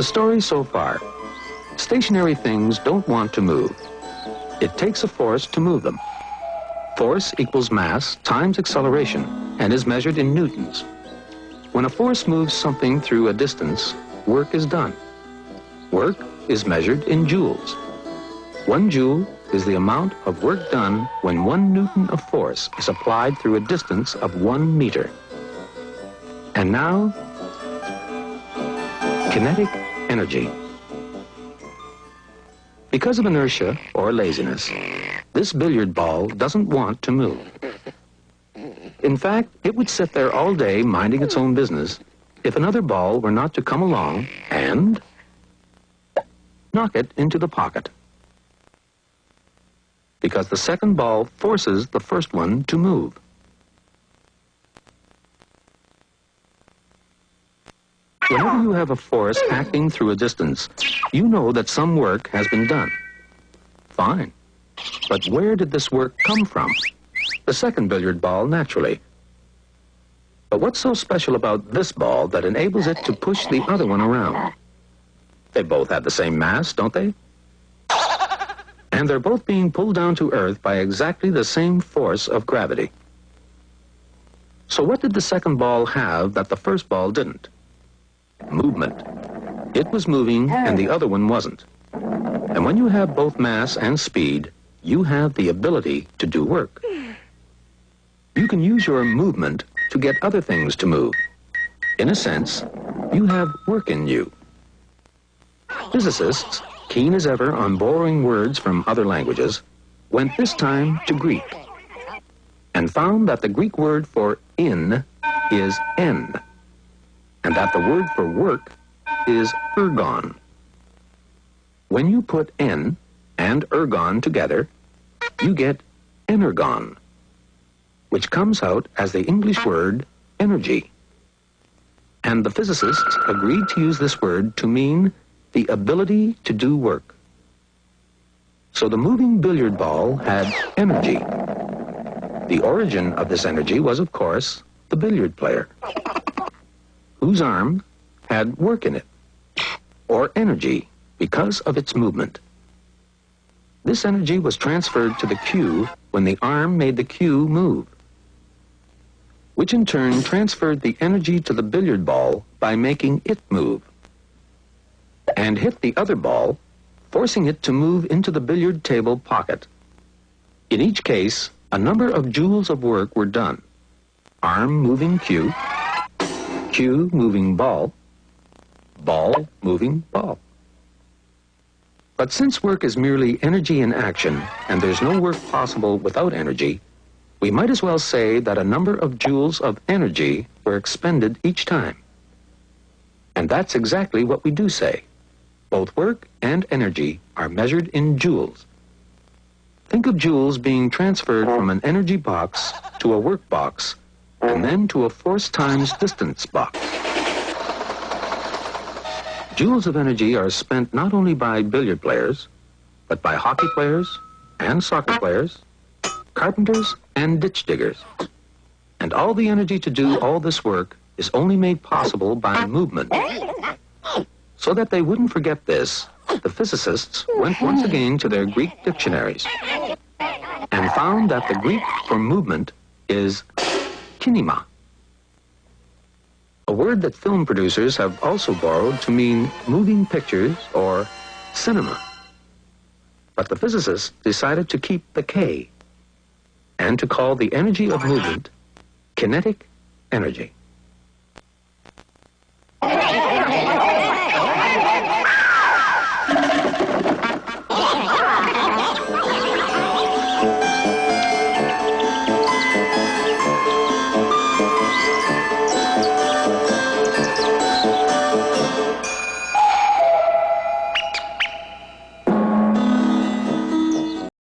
The story so far. Stationary things don't want to move. It takes a force to move them. Force equals mass times acceleration and is measured in newtons. When a force moves something through a distance, work is done. Work is measured in joules. 1 joule is the amount of work done when 1 newton of force is applied through a distance of 1 meter. And now, kinetic energy. Because of inertia or laziness, this billiard ball doesn't want to move. In fact, it would sit there all day minding its own business if another ball were not to come along and knock it into the pocket. Because the second ball forces the first one to move. Whenever you have a force acting through a distance, you know that some work has been done. Fine. But where did this work come from? The second billiard ball, naturally. But what's so special about this ball that enables it to push the other one around? They both have the same mass, don't they? And they're both being pulled down to Earth by exactly the same force of gravity. So what did the second ball have that the first ball didn't? Movement. It was moving and the other one wasn't. And when you have both mass and speed, you have the ability to do work. You can use your movement to get other things to move. In a sense, you have work in you. Physicists, keen as ever on borrowing words from other languages, went this time to Greek and found that the Greek word for in is en, and that the word for work is ergon. When you put en and ergon together, you get energon, which comes out as the English word energy. And the physicists agreed to use this word to mean the ability to do work. So the moving billiard ball had energy. The origin of this energy was, of course, the billiard player, whose arm had work in it, or energy, because of its movement. This energy was transferred to the cue when the arm made the cue move, which in turn transferred the energy to the billiard ball by making it move, and hit the other ball, forcing it to move into the billiard table pocket. In each case, a number of joules of work were done. Arm moving cue, cue moving ball, ball moving ball. But since work is merely energy in action, and there's no work possible without energy, we might as well say that a number of joules of energy were expended each time. And that's exactly what we do say. Both work and energy are measured in joules. Think of joules being transferred from an energy box to a work box, and then to a force times distance box. Joules of energy are spent not only by billiard players, but by hockey players and soccer players, carpenters and ditch diggers. And all the energy to do all this work is only made possible by movement. So that they wouldn't forget this, the physicists went once again to their Greek dictionaries and found that the Greek for movement is kinema, a word that film producers have also borrowed to mean moving pictures or cinema. But the physicists decided to keep the K and to call the energy of movement kinetic energy.